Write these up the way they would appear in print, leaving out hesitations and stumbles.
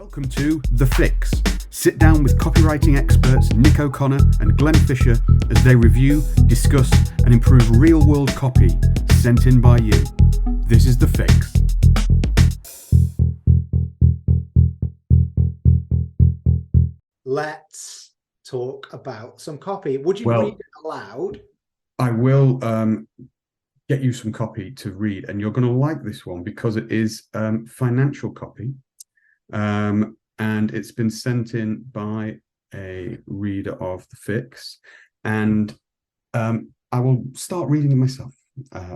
Welcome to The Fix. Sit down with copywriting experts Nick O'Connor and Glenn Fisher as they review, discuss, and improve real-world copy sent in by you. This is The Fix. Let's talk about some copy. Would you read it aloud? I will get you some copy to read, and you're going to like this one because it is financial copy. And it's been sent in by a reader of The Fix, and I will start reading it myself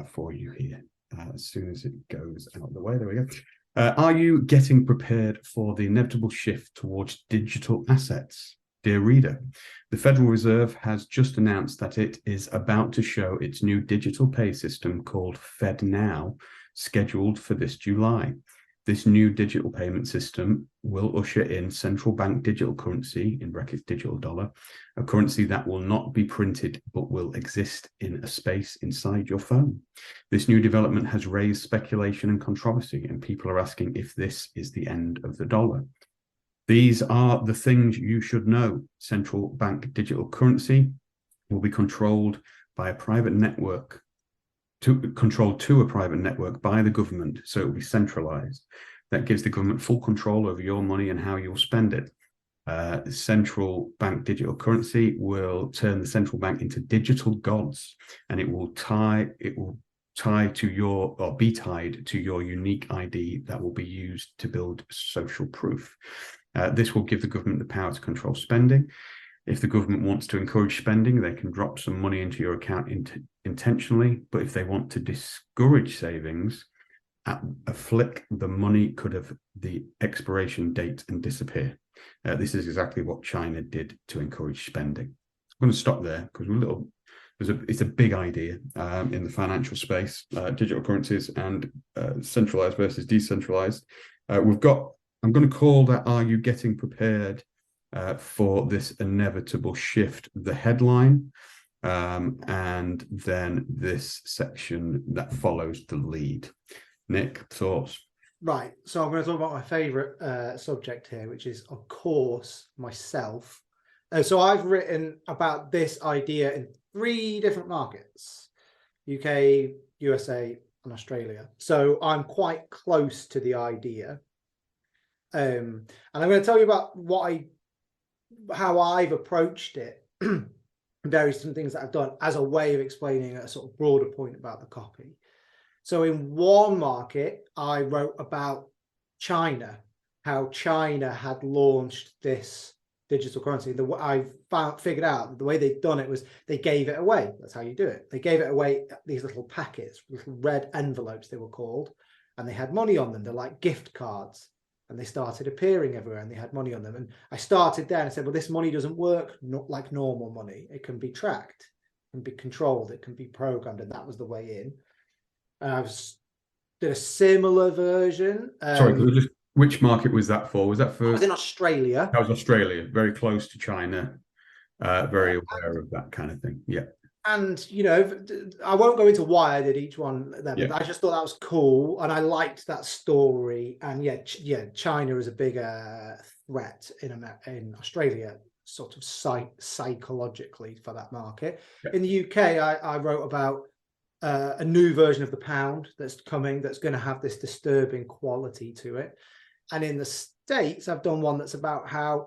for you here as soon as it goes out of the way. There we go. Are you getting prepared for the inevitable shift towards digital assets? Dear reader, the Federal Reserve has just announced that it is about to show its new digital pay system called FedNow, scheduled for this July. This new digital payment system will usher in central bank digital currency, in brackets digital dollar, a currency that will not be printed but will exist in a space inside your phone. This new development has raised speculation and controversy, and people are asking if this is the end of the dollar. These are the things you should know. Central bank digital currency will be controlled by a private network, controlled to a private network by the government, so it will be centralized. That gives the government full control over your money and how you'll spend it. Central bank digital currency will turn the central bank into digital gods, and it will tie to your, or be tied to your unique ID that will be used to build social proof. This will give the government the power to control spending. If the government wants to encourage spending, they can drop some money into your account intentionally. But if they want to discourage savings, at a flick, the money could have the expiration date and disappear. This is exactly what China did to encourage spending. I'm going to stop there because it's a big idea in the financial space, digital currencies and centralized versus decentralized. I'm going to call that, are you getting prepared for this inevitable shift, the headline, and then this section that follows the lead. Nick, thoughts? Right, so I'm going to talk about my favorite subject here, which is, of course, myself. So I've written about this idea in 3 different markets: UK, USA, and Australia. So I'm quite close to the idea. And I'm going to tell you about how I've approached it, various different things that I've done as a way of explaining a sort of broader point about the copy. So in one market, I wrote about China, how China had launched this digital currency. I figured out the way they'd done it was they gave it away. That's how you do it. They gave it away, these little packets, little red envelopes they were called, and they had money on them. They're like gift cards. And they started appearing everywhere and they had money on them. And I started there and I said, well, this money doesn't work not like normal money. It can be tracked, it can be controlled, it can be programmed. And that was the way in. And I did a similar version. Sorry, which market was that for? Was that for? I was in Australia. That was Australia, very close to China, very aware of that kind of thing. Yeah. And, you know, I won't go into why I did each one there, but I just thought that was cool. And I liked that story. And yeah, China is a bigger threat in Australia, sort of psychologically for that market. Yeah. In the UK, I wrote about a new version of the pound that's coming, that's going to have this disturbing quality to it. And in the States, I've done one that's about how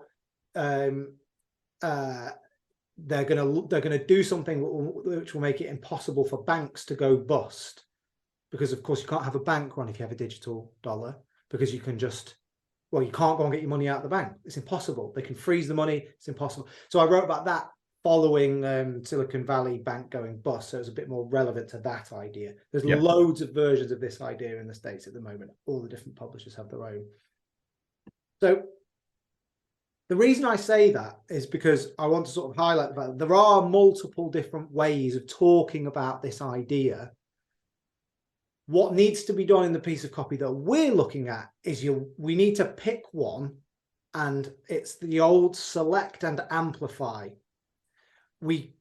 they're going to do something which will make it impossible for banks to go bust, because of course you can't have a bank run if you have a digital dollar, because you can just, well, you can't go and get your money out of the bank. It's impossible. They can freeze the money. It's impossible. So I wrote about that following Silicon Valley Bank going bust. So it's a bit more relevant to that idea. There's loads of versions of this idea in the States at the moment. All the different publishers have their own. So the reason I say that is because I want to sort of highlight the fact that there are multiple different ways of talking about this idea. What needs to be done in the piece of copy that we're looking at is we need to pick one, and it's the old select and amplify. We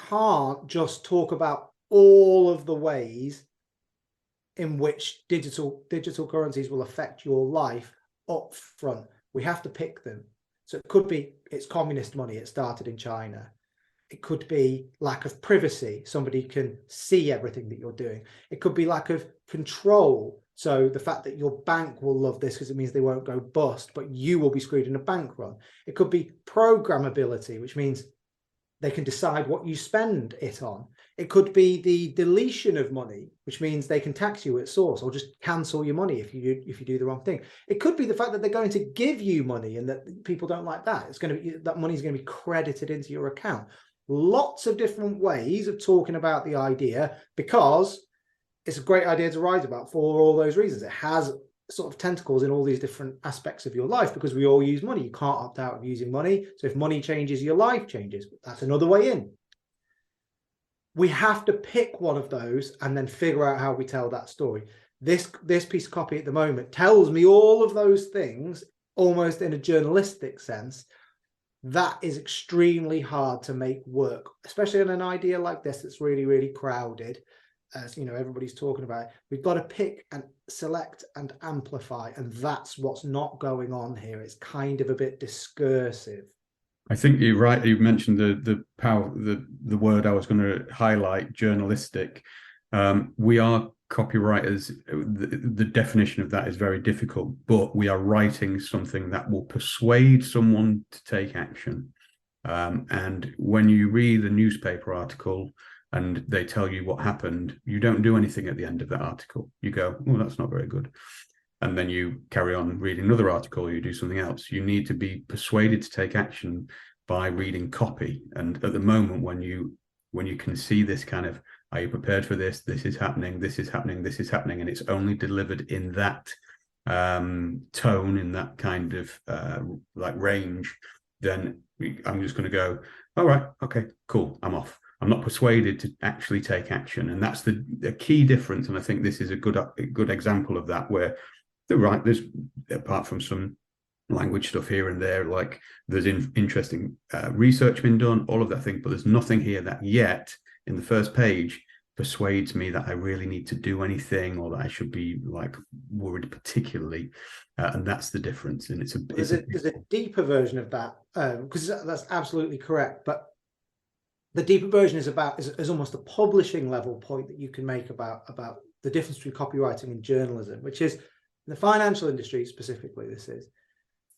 can't just talk about all of the ways in which digital currencies will affect your life up front. We have to pick them. So it could be it's communist money, it started in China. It could be lack of privacy. Somebody can see everything that you're doing. It could be lack of control. So the fact that your bank will love this because it means they won't go bust, but you will be screwed in a bank run. It could be programmability, which means they can decide what you spend it on. It could be the deletion of money, which means they can tax you at source or just cancel your money if you do the wrong thing. It could be the fact that they're going to give you money and that people don't like that. It's going to be that money is going to be credited into your account. Lots of different ways of talking about the idea, because it's a great idea to write about for all those reasons. It has sort of tentacles in all these different aspects of your life, because we all use money. You can't opt out of using money. So if money changes, your life changes. That's another way in. We have to pick one of those and then figure out how we tell that story. This piece of copy at the moment tells me all of those things almost in a journalistic sense. That is extremely hard to make work, especially on an idea like this that's really, really crowded. As you know, everybody's talking about it. We've got to pick and select and amplify, and that's what's not going on here. It's kind of a bit discursive. I think you're right. You mentioned the power, the word I was going to highlight, journalistic. We are copywriters. The definition of that is very difficult, but we are writing something that will persuade someone to take action. And when you read a newspaper article and they tell you what happened, you don't do anything at the end of that article. You go, oh, that's not very good. And then you carry on reading another article, or you do something else. You need to be persuaded to take action by reading copy. And at the moment, when you can see this kind of, are you prepared for this? This is happening, this is happening, this is happening, and it's only delivered in that tone, in that kind of like range, then I'm just going to go, all right, okay, cool, I'm off. I'm not persuaded to actually take action. And that's the key difference. And I think this is a good example of that, where there's, apart from some language stuff here and there, like there's interesting research been done, all of that thing, but there's nothing here that yet in the first page persuades me that I really need to do anything, or that I should be like worried particularly. And that's the difference. And there's a deeper version of that, because that's absolutely correct. But the deeper version is almost a publishing level point that you can make about the difference between copywriting and journalism, which is in the financial industry specifically. This is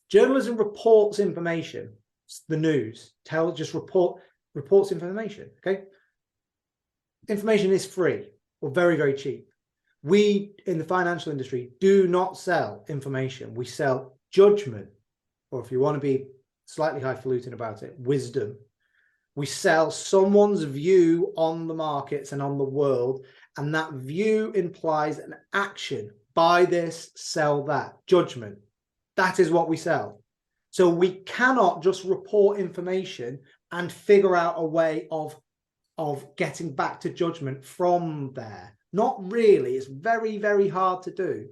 journalism reports information. The news reports information. Okay, information is free or very, very cheap. We in the financial industry do not sell information. We sell judgment, or if you want to be slightly highfalutin about it, wisdom. We sell someone's view on the markets and on the world, and that view implies an action. Buy this, sell that. Judgment. That is what we sell. So we cannot just report information and figure out a way of getting back to judgment from there. Not really. It's very, very hard to do.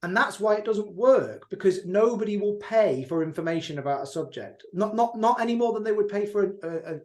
And that's why it doesn't work, because nobody will pay for information about a subject. Not any more than they would pay for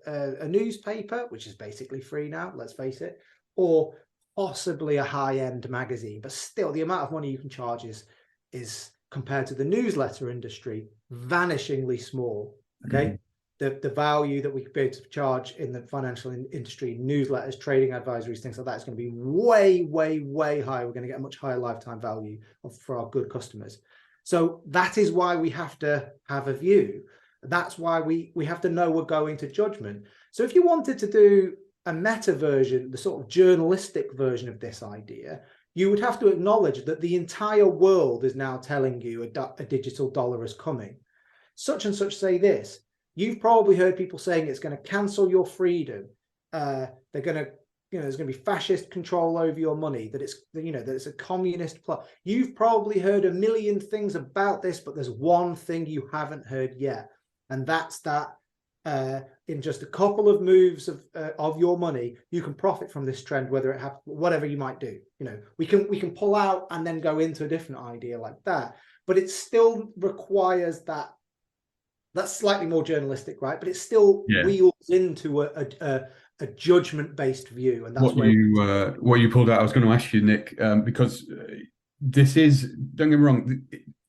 a newspaper, which is basically free now, let's face it, or possibly a high-end magazine. But still, the amount of money you can charge is compared to the newsletter industry, vanishingly small. Okay. Mm-hmm. The value that we could be able to charge in the financial industry, newsletters, trading advisories, things like that, is going to be way, way, way higher. We're going to get a much higher lifetime value for our good customers. So that is why we have to have a view. That's why we have to know we're going to judgment. So if you wanted to do a meta version, the sort of journalistic version of this idea, you would have to acknowledge that the entire world is now telling you a digital dollar is coming. Such and such say this. You've probably heard people saying it's going to cancel your freedom. They're going to, there's going to be fascist control over your money, that it's a communist plot. You've probably heard a million things about this, but there's one thing you haven't heard yet. And that's that in just a couple of moves of your money, you can profit from this trend, whether it happens, whatever you might do. We can pull out and then go into a different idea like that, but it still requires that. That's slightly more journalistic, right? But it still wheels into a judgment-based view, and that's what you pulled out. I was going to ask you, Nick, because this is, don't get me wrong,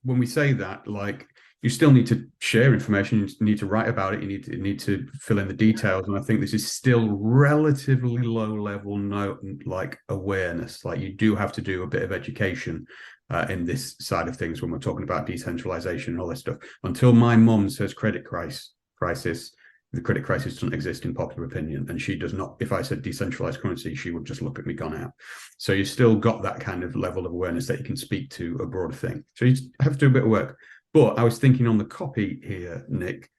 when we say that, like you still need to share information. You need to write about it. You need to fill in the details. And I think this is still relatively low level, like awareness. Like you do have to do a bit of education in this side of things when we're talking about decentralization and all this stuff. Until my mum says credit crisis, the credit crisis doesn't exist in popular opinion, and she does not. If I said decentralized currency, she would just look at me gone out. So you still got that kind of level of awareness that you can speak to a broader thing. So you have to do a bit of work. But I was thinking on the copy here, Nick.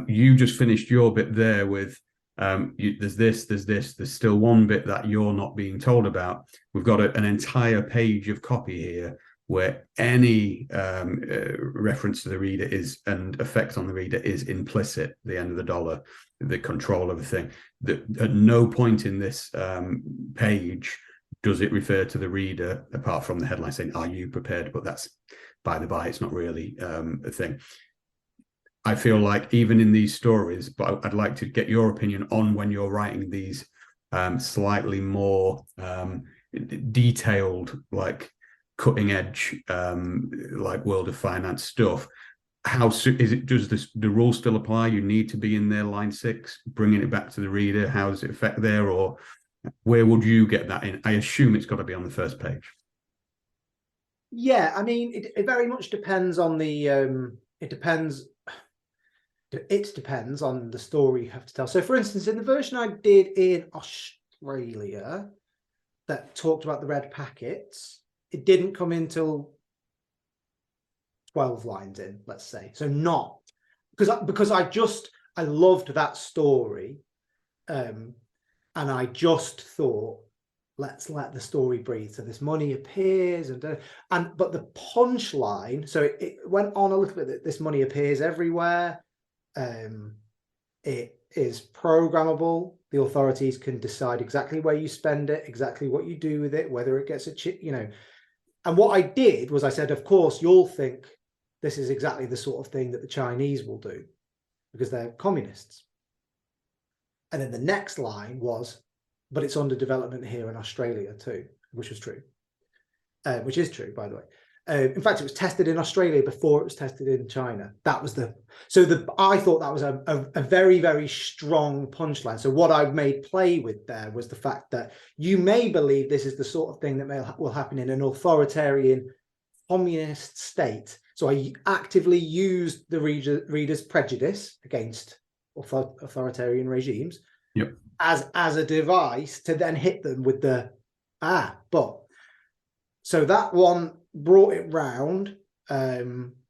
You just finished your bit there with there's still one bit that you're not being told about. We've got an entire page of copy here where any reference to the reader is and effect on the reader is implicit. The end of the dollar, the control of the thing. At no point in this page does it refer to the reader apart from the headline saying, "Are you prepared?" But that's by the by, it's not really a thing. I feel like even in these stories, but I'd like to get your opinion on when you're writing these slightly more detailed, like cutting edge, like world of finance stuff. How is it? Does the rule still apply? You need to be in there line 6, bringing it back to the reader. How does it affect there, or where would you get that in? I assume it's got to be on the first page. Yeah, I mean, it very much depends on the it depends on the story you have to tell. So for instance, in the version I did in Australia that talked about the red packets, it didn't come in till 12 lines in, let's say. So not because I loved that story, and I just thought, let's let the story breathe. So this money appears but the punchline, so it went on a little bit that this money appears everywhere. It is programmable. The authorities can decide exactly where you spend it, exactly what you do with it, whether it gets a chip, And what I did was I said, of course, you'll think this is exactly the sort of thing that the Chinese will do because they're communists. And then the next line was, but it's under development here in Australia too, which was true, which is true, by the way. In fact, it was tested in Australia before it was tested in China. That was I thought that was a very, very strong punchline. So what I made play with there was the fact that you may believe this is the sort of thing that will happen in an authoritarian communist state. So I actively used the reader's prejudice against authoritarian regimes. Yep. As a device to then hit them with but so that one brought it round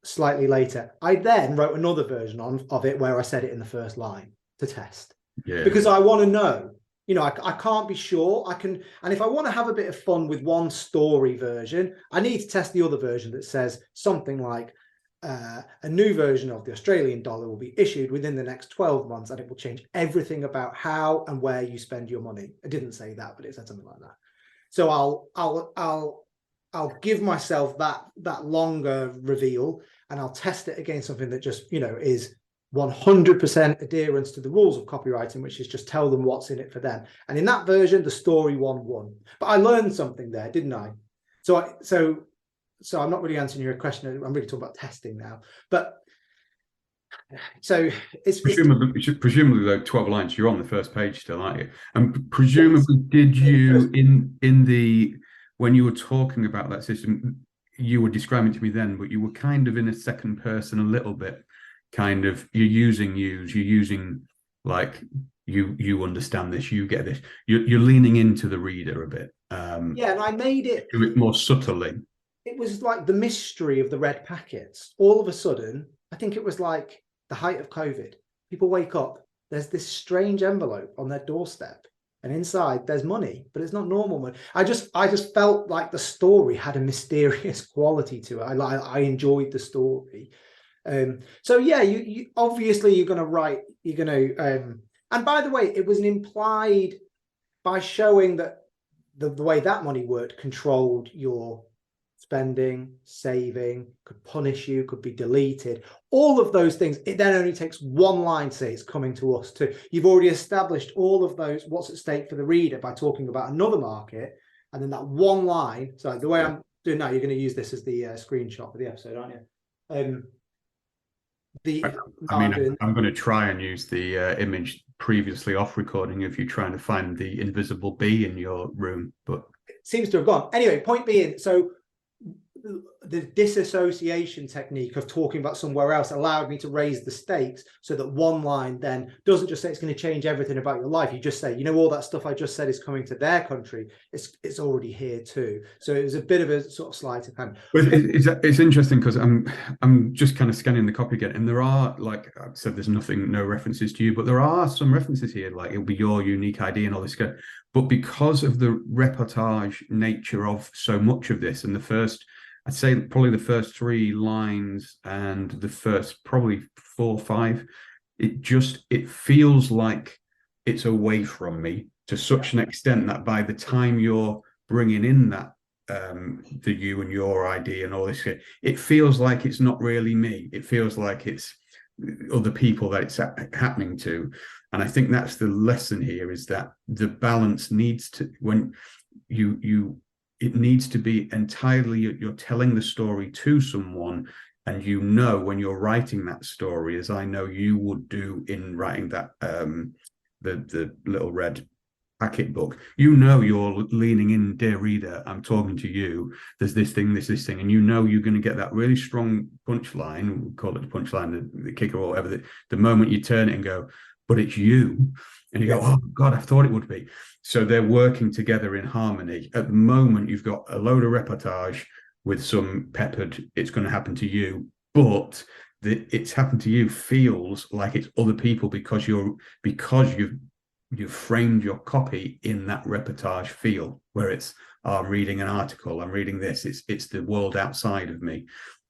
slightly later. I then wrote another version of it where I said it in the first line to test, because I want to know, I can't be sure. And if I want to have a bit of fun with one story version, I need to test the other version that says something like, a new version of the Australian dollar will be issued within the next 12 months and it will change everything about how and where you spend your money. It didn't say that, but it said something like that. So I'll give myself that longer reveal, and I'll test it against something that just, is 100% adherence to the rules of copywriting, which is just tell them what's in it for them. And in that version, the story won. But I learned something there, didn't I? So I'm not really answering your question. I'm really talking about testing now. But so it's presumably though 12 lines. You're on the first page still, aren't you? And presumably, did you in the when you were talking about that system, you were describing it to me then, but you were kind of in a second person a little bit. Kind of you're using like you understand this, you get this. You're leaning into the reader a bit. And I made it do it more subtly. It was like the mystery of the red packets. All of a sudden, I think it was like the height of COVID. People wake up, there's this strange envelope on their doorstep, and inside there's money, but it's not normal money. I just felt like the story had a mysterious quality to it. I enjoyed the story. So yeah, you obviously you're going to write, and by the way, it was an implied by showing that the way that money worked controlled your spending, saving, could punish you, could be deleted, all of those things. It then only takes one line to say it's coming to us too. You've already established all of those, what's at stake for the reader, by talking about another market, and then that one line. So the way I'm doing now, you're going to use this as the screenshot for the episode, aren't you? the I mean, I'm going to try and use the image previously off recording of you trying to find the invisible bee in your room, but it seems to have gone. Anyway, point being, so the disassociation technique of talking about somewhere else allowed me to raise the stakes so that one line then doesn't just say it's going to change everything about your life. You just say, you know, all that stuff I just said is coming to their country. It's already here too. So it was a bit of a sort of sleight of hand. But it's interesting because I'm just kind of scanning the copy again, and there are, like I said, there's no references to you, but there are some references here, like it'll be your unique idea and all this kind. But because of the reportage nature of so much of this, and I'd say probably the first 3 lines and the first probably 4 or 5, it feels like it's away from me to such an extent that by the time you're bringing in that the you and your idea and all this shit, it feels like it's not really me. It feels like it's other people that it's happening to. And I think that's the lesson here, is that the balance needs to, when it needs to be entirely, you're telling the story to someone, and you know when you're writing that story, as I know you would do in writing that the little red packet book, you know you're leaning in, dear reader, I'm talking to you, there's this thing, and you know you're going to get that really strong punchline, we'll call it the punchline, the kicker or whatever, the moment you turn it and go, but it's you, and you go, oh God, I thought it would be. So they're working together in harmony. At the moment, you've got a load of reportage with some peppered, it's going to happen to you, but it's happened to you feels like it's other people because you've framed your copy in that reportage feel, where it's, oh, I'm reading an article, I'm reading this, it's the world outside of me.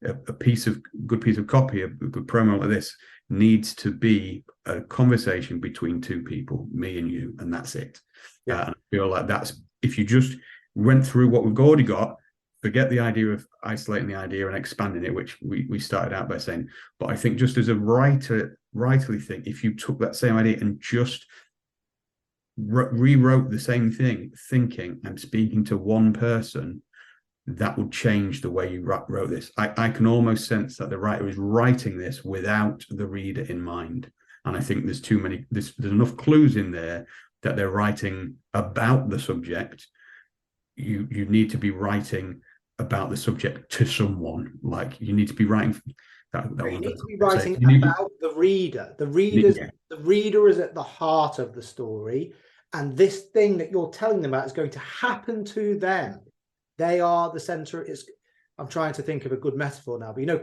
A good piece of copy, a good promo like this needs to be a conversation between 2 people, me and you, and that's it. And I feel like that's, if you just went through what we've already got, forget the idea of isolating the idea and expanding it, which we started out by saying, but I think just as a writerly thing, if you took that same idea and just rewrote the same thing, thinking and speaking to one person, that would change the way you wrote this. I can almost sense that the writer is writing this without the reader in mind. And I think there's enough clues in there that they're writing about the subject. You need to be writing about the subject to someone. Like, you need to be writing you need to be writing about the reader. The reader is at the heart of the story, and this thing that you're telling them about is going to happen to them. They are the center. I'm trying to think of a good metaphor now, but you know,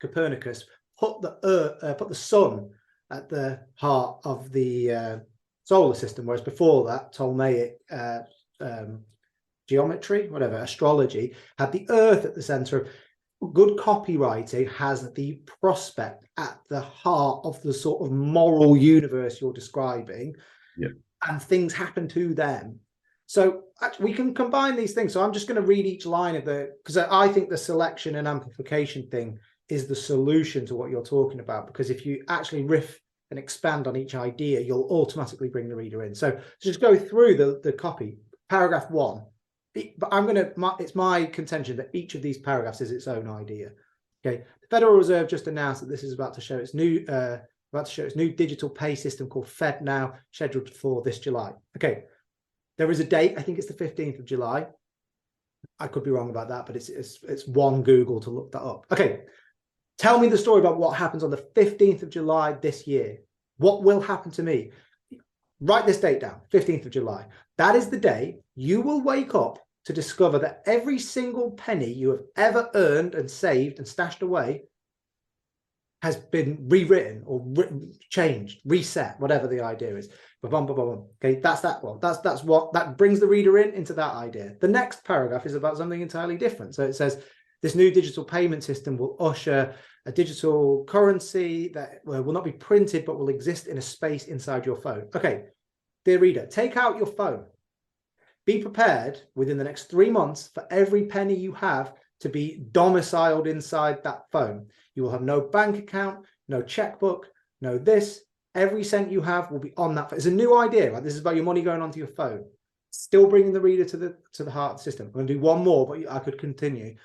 Copernicus put the sun at the heart of the solar system, whereas before that, Ptolemaic geometry, whatever, astrology, had the Earth at the center. Good copywriting has the prospect at the heart of the sort of moral universe you're describing, and things happen to them. So we can combine these things. So I'm just going to read each line of because I think the selection and amplification thing is the solution to what you're talking about, because if you actually riff and expand on each idea, you'll automatically bring the reader in. So just go through the copy. Paragraph 1. But it's my contention that each of these paragraphs is its own idea. Okay. The Federal Reserve just announced that this is about to show its new digital pay system called FedNow, scheduled for this July. Okay. There is a date. I think it's the 15th of July. I could be wrong about that, but it's one Google to look that up. Okay. Tell me the story about what happens on the 15th of July this year. What will happen to me? Write this date down, 15th of July. That is the day you will wake up to discover that every single penny you have ever earned and saved and stashed away has been rewritten or changed, reset, whatever the idea is. Okay, that's that one. That's what that brings the reader into that idea. The next paragraph is about something entirely different. So it says, this new digital payment system will usher a digital currency that will not be printed, but will exist in a space inside your phone. Okay, dear reader, take out your phone. Be prepared within the next 3 months for every penny you have to be domiciled inside that phone. You will have no bank account, no checkbook, no this. Every cent you have will be on that phone. It's a new idea, right? This is about your money going onto your phone. Still bringing the reader to the heart of the system. I'm going to do one more, but I could continue.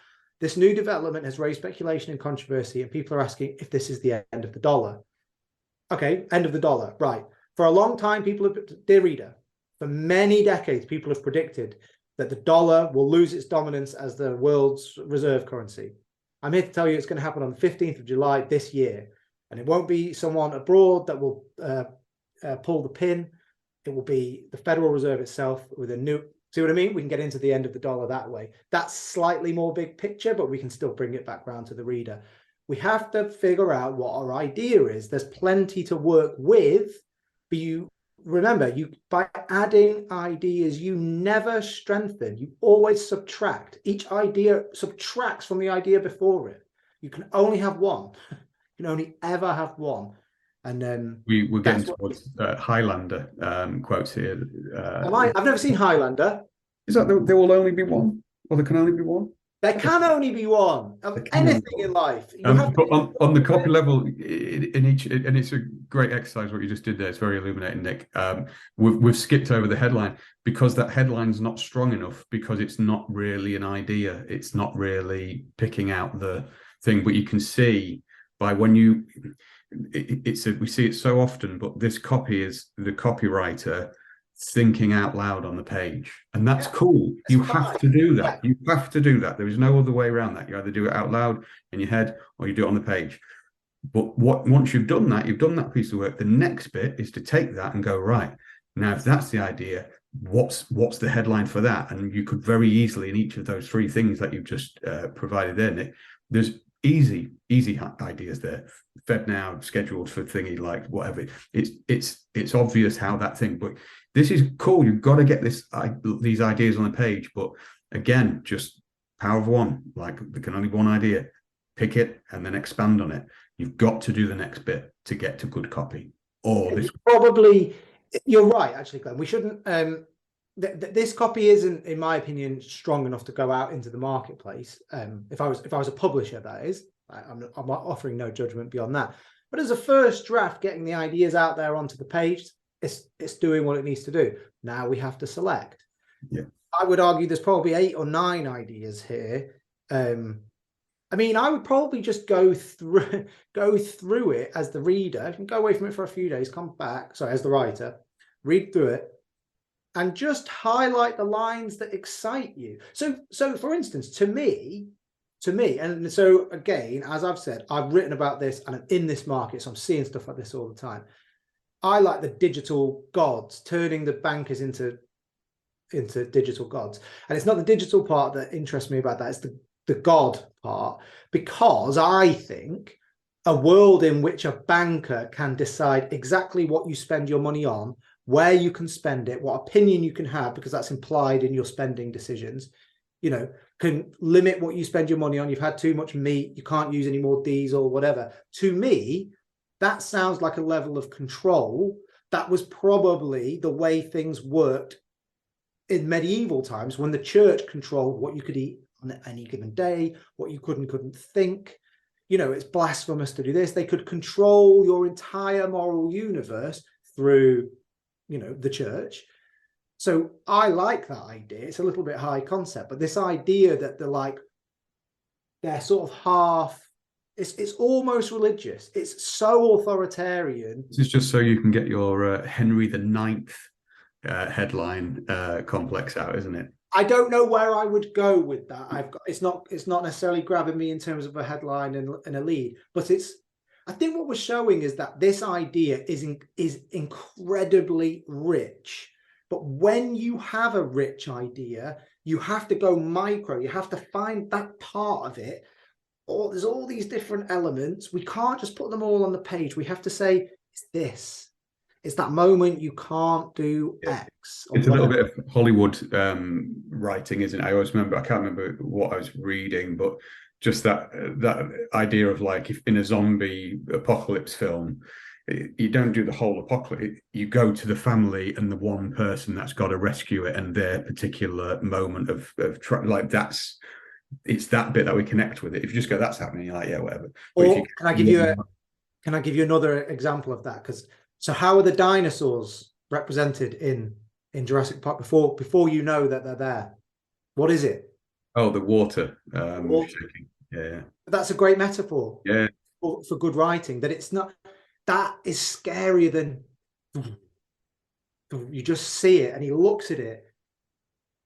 This new development has raised speculation and controversy, and people are asking if this is the end of the dollar. Okay, end of the dollar, right. For a long time, people have, dear reader, for many decades, people have predicted that the dollar will lose its dominance as the world's reserve currency. I'm here to tell you it's going to happen on the 15th of July this year. And it won't be someone abroad that will pull the pin. It will be the Federal Reserve itself with a new, see what I mean? We can get into the end of the dollar that way. That's slightly more big picture, but we can still bring it back round to the reader. We have to figure out what our idea is. There's plenty to work with, but you remember, by adding ideas, you never strengthen. You always subtract. Each idea subtracts from the idea before it. You can only have one. You can only ever have one. And then we're getting towards Highlander quotes here. I've never seen Highlander. Is that there will only be one, or there can only be one? There can only be one of anything in life. But on the copy level, in each, and it's a great exercise what you just did there. It's very illuminating, Nick. We've skipped over the headline because that headline's not strong enough, because it's not really an idea. It's not really picking out the thing. But you can see by when we see it so often. But this copy is the copywriter thinking out loud on the page, and that's cool. You have to do that. You have to do that. There is no other way around that. You either do it out loud in your head or you do it on the page. But once you've done that piece of work, the next bit is to take that and go, right, now if that's the idea, what's the headline for that? And you could very easily, in each of those three things that you've just provided there, Nick, there's easy ideas there. Fed now, scheduled for thingy, like whatever. It's obvious how that thing, but this is cool. You've got to get these ideas on the page. But again, just power of one. Like there can only be one idea. Pick it and then expand on it. You've got to do the next bit to get to good copy. Or this probably, you're right, actually, Glenn. We shouldn't. This copy isn't, in my opinion, strong enough to go out into the marketplace. If I was a publisher, that is. I'm offering no judgment beyond that. But as a first draft, getting the ideas out there onto the page, it's doing what it needs to do. Now we have to select. Yeah. I would argue there's probably 8 or 9 ideas here. I mean, I would probably just go through it as the reader. You can go away from it for a few days, come back, sorry, as the writer, read through it, and just highlight the lines that excite you. So for instance, to me, and so again, as I've said, I've written about this and I'm in this market, so I'm seeing stuff like this all the time. I like the digital gods, turning the bankers into digital gods. And it's not the digital part that interests me about that, it's the God part, because I think a world in which a banker can decide exactly what you spend your money on, where you can spend it, what opinion you can have, because that's implied in your spending decisions, can limit what you spend your money on. You've had too much meat, you can't use any more diesel, whatever. To me, that sounds like a level of control that was probably the way things worked in medieval times, when the church controlled what you could eat on any given day, what you couldn't think. It's blasphemous to do this. They could control your entire moral universe through, the church. So I like that idea. It's a little bit high concept, but this idea that they're sort of half, it's almost religious. It's so authoritarian. This is just so you can get your Henry the Ninth headline complex out, isn't it? I don't know where I would go with that. It's not necessarily grabbing me in terms of a headline and a lead, but I think what we're showing is that this idea is incredibly rich. But when you have a rich idea, you have to go micro. You have to find that part of it. Or there's all these different elements. We can't just put them all on the page. We have to say, it's this. It's that moment you can't do X. It's a little bit of Hollywood writing, isn't it? I always remember, I can't remember what I was reading, but just that idea of like, if in a zombie apocalypse film, you don't do the whole apocalypse. You go to the family and the one person that's got to rescue it, and their particular moment of like it's that bit that we connect with it. If you just go, that's happening, you're like, yeah, whatever. Or can I give you another example of that? So how are the dinosaurs represented in Jurassic Park before you know that they're there? What is it? Oh, the water Or- shaking. Yeah. That's a great metaphor Yeah. for good writing, that it's not, that is scarier than you just see it and he looks at it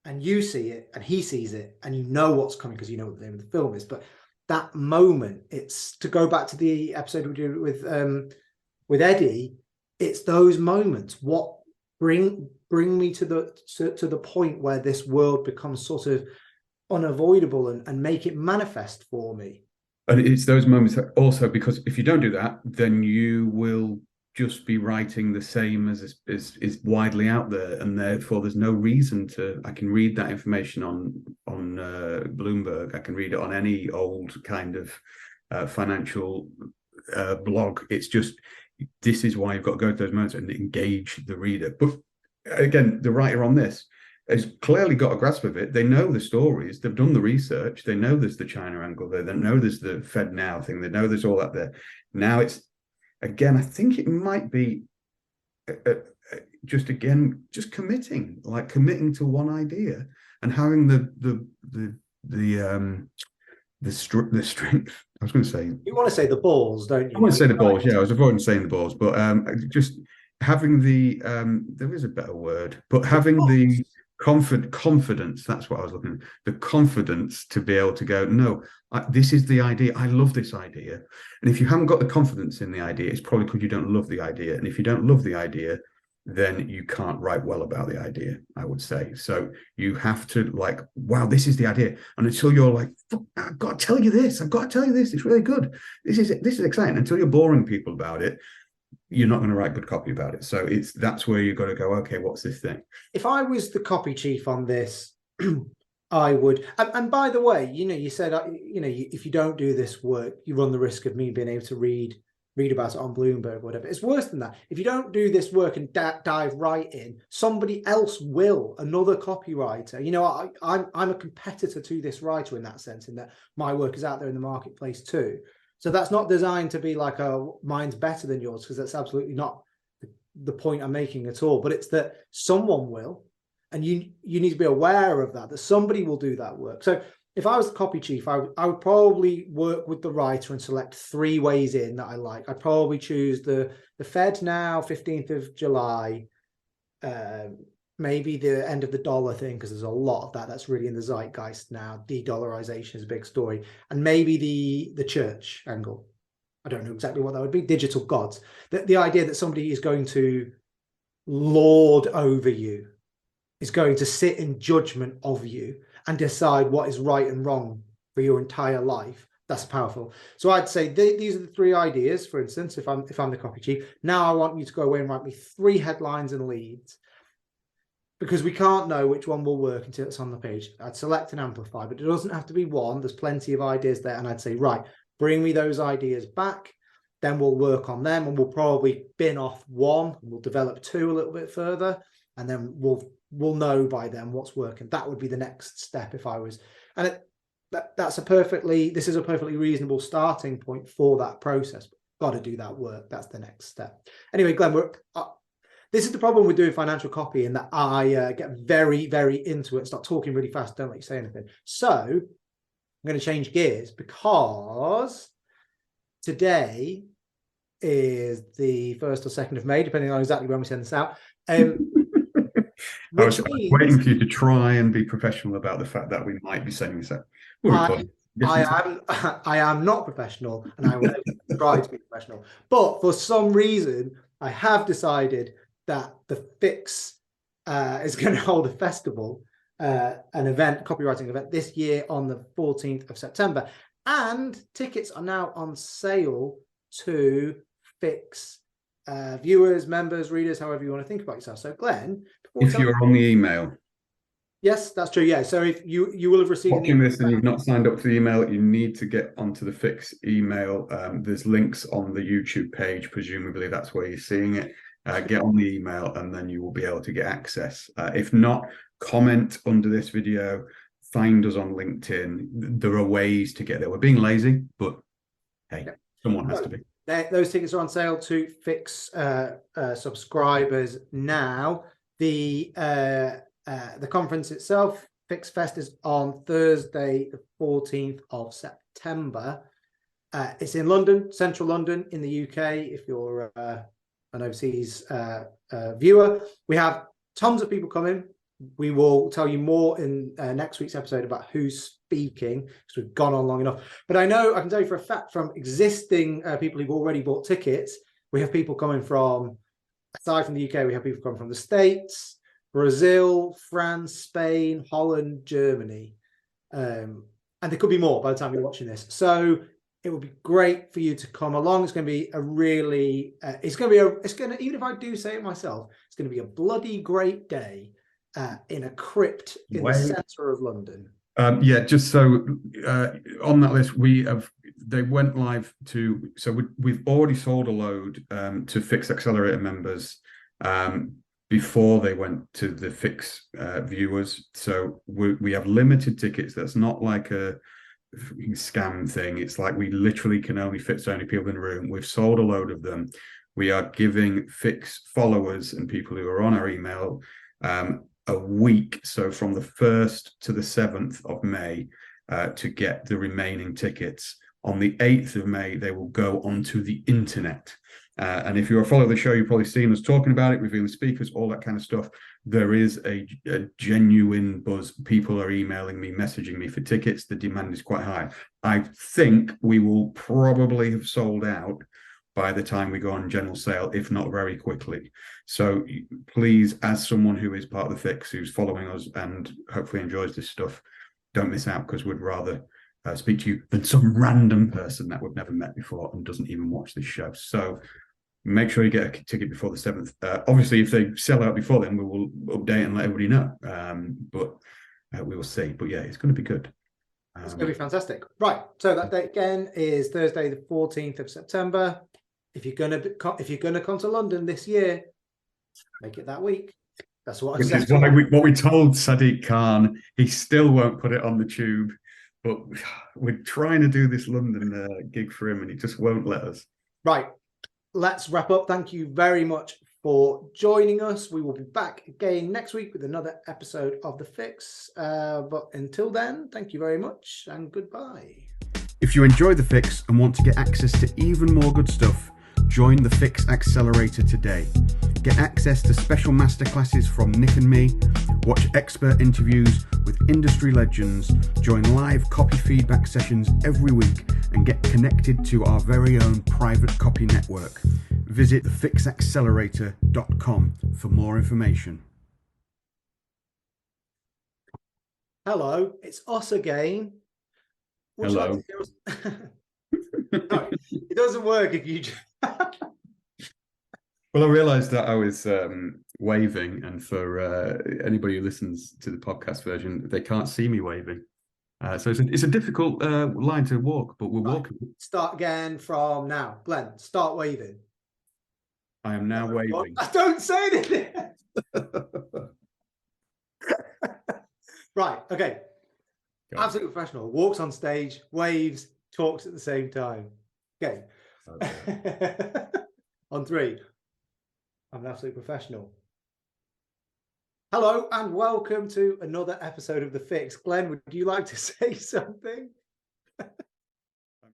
and you see it and he sees it and you know what's coming because you know what the name of the film is. But that moment, it's to go back to the episode we did with Eddie, it's those moments what bring me to the point where this world becomes sort of unavoidable and make it manifest for me. And it's those moments that also, because if you don't do that, then you will just be writing the same as is widely out there, and therefore there's no reason to. I can read that information on Bloomberg. I can read it on any old kind of financial blog. It's just, this is why you've got to go to those moments and engage the reader. But again, the writer on this has clearly got a grasp of it. They know the stories, they've done the research, they know there's the China angle there, they know there's the Fed now thing, they know there's all that there. Now it's, again, I think it might be just committing to one idea and having the strength. I was going to say, you want to say the balls, don't you? I want to say the balls. Yeah, I was avoiding saying the balls, but just having the there is a better word, but having the confidence. That's what I was looking at. The confidence to be able to go, no, this is the idea. I love this idea. And if you haven't got the confidence in the idea, it's probably because you don't love the idea. And if you don't love the idea, then you can't write well about the idea, I would say. So you have to wow, this is the idea. And until you're like, I've got to tell you this, it's really good. This is exciting. Until you're boring people about it, you're not going to write good copy about it. So that's where you've got to go, okay, what's this thing? If I was the copy chief on this, I would, and by the way, you said, if you don't do this work, you run the risk of me being able to read about it on Bloomberg or whatever. It's worse than that. If you don't do this work and dive right in, somebody else will, another copywriter. I'm a competitor to this writer in that sense, in that my work is out there in the marketplace too. So that's not designed to be like, mine's better than yours, because that's absolutely not the point I'm making at all. But it's that someone will, and you need to be aware of that somebody will do that work. So if I was the copy chief, I would probably work with the writer and select 3 ways in that I like. I'd probably choose the Fed now, 15th of July, maybe the end of the dollar thing, because there's a lot of that's really in the zeitgeist now. De-dollarization is a big story. And maybe the church angle. I don't know exactly what that would be. Digital gods. The idea that somebody is going to lord over you, is going to sit in judgment of you and decide what is right and wrong for your entire life. That's powerful. So I'd say these are the 3 ideas. For instance, if I'm the copy chief, now I want you to go away and write me 3 headlines and leads, because we can't know which one will work until it's on the page. I'd select and amplify, but it doesn't have to be one. There's plenty of ideas there. And I'd say, right, bring me those ideas back. Then we'll work on them, and we'll probably bin off 1, and we'll develop 2 a little bit further. And then we'll know by then what's working. That would be the next step if I was, and this is a perfectly reasonable starting point for that process. Got to do that work. That's the next step. Anyway, Glenn, this is the problem with doing financial copy, in that I get very, very into it, start talking really fast, don't let you say anything. So I'm going to change gears, because today is the 1st or 2nd of May, depending on exactly when we send this out. I was waiting for you to try and be professional about the fact that we might be sending this out. I am not professional, and I will try to be professional. But for some reason, I have decided that the Fix is going to hold a festival, an event, copywriting event this year on the 14th of September. And tickets are now on sale to Fix viewers, members, readers, however you want to think about yourself. So Glenn, if you're on the email. Yes, that's true. Yeah. So if you will have received watching this and you've not signed up to the email, you need to get onto the Fix email. There's links on the YouTube page. Presumably that's where you're seeing it. Get on the email, and then you will be able to get access. If not, comment under this video, find us on LinkedIn. There are ways to get there. We're being lazy, but hey, someone has to be. Those tickets are on sale to Fix subscribers now. The conference itself, Fix Fest is on Thursday, the 14th of September. It's in London, central London in the UK. If you're an overseas viewer, we have tons of people coming. We will tell you more in next week's episode about who's speaking, because we've gone on long enough. But I know I can tell you for a fact from existing people who've already bought tickets, we have people coming from, aside from the UK, we have people coming from the States, Brazil, France, Spain, Holland, Germany. And there could be more by the time you're watching this. So it would be great for you to come along. It's going to be a really, even if I do say it myself, it's going to be a bloody great day in a crypt in the centre of London. Yeah, just so on that list, they went live to, so we've already sold a load to Fix Accelerator members before they went to the Fix viewers. So we have limited tickets. That's not like a scam thing. It's like we literally can only fit so many people in the room. We've sold a load of them. We are giving Fix followers and people who are on our email a week, so from the 1st to the 7th of May, to get the remaining tickets. On the 8th of May, they will go onto the internet. And if you're a follower of the show, you've probably seen us talking about it, reviewing speakers, all that kind of stuff. There is a genuine buzz. People are emailing me, messaging me for tickets. The demand is quite high. I think we will probably have sold out by the time we go on general sale, if not very quickly. So please, as someone who is part of the Fix, who's following us and hopefully enjoys this stuff, don't miss out, because we'd rather speak to you than some random person that we've never met before and doesn't even watch this show. So make sure you get a ticket before the 7th. Obviously, if they sell out before then, we will update and let everybody know. But we will see. But yeah, it's going to be good. It's going to be fantastic. Right. So that date again is Thursday, the 14th of September. If you're going to come to London this year, make it that week. That's what I said. Which is what we told Sadiq Khan. He still won't put it on the tube, but we're trying to do this London gig for him, and he just won't let us. Right. Let's wrap up. Thank you very much for joining us. We will be back again next week with another episode of The Fix. But until then, thank you very much and goodbye. If you enjoy The Fix and want to get access to even more good stuff, join the Fix Accelerator today. Get access to special masterclasses from Nick and me, watch expert interviews with industry legends, join live copy feedback sessions every week, and get connected to our very own private copy network. Visit thefixaccelerator.com for more information. Hello, it's us again. Hello. No, it doesn't work if you... Well, I realised that I was waving, and for anybody who listens to the podcast version, they can't see me waving. So it's a difficult line to walk, but we're walking. Start again from now. Glenn, start waving. I am now waving. Don't say anything. Right, okay. Absolutely professional. Walks on stage, waves, talks at the same time. Okay. On 3. I'm an absolute professional. Hello and welcome to another episode of The Fix. Glenn, would you like to say something?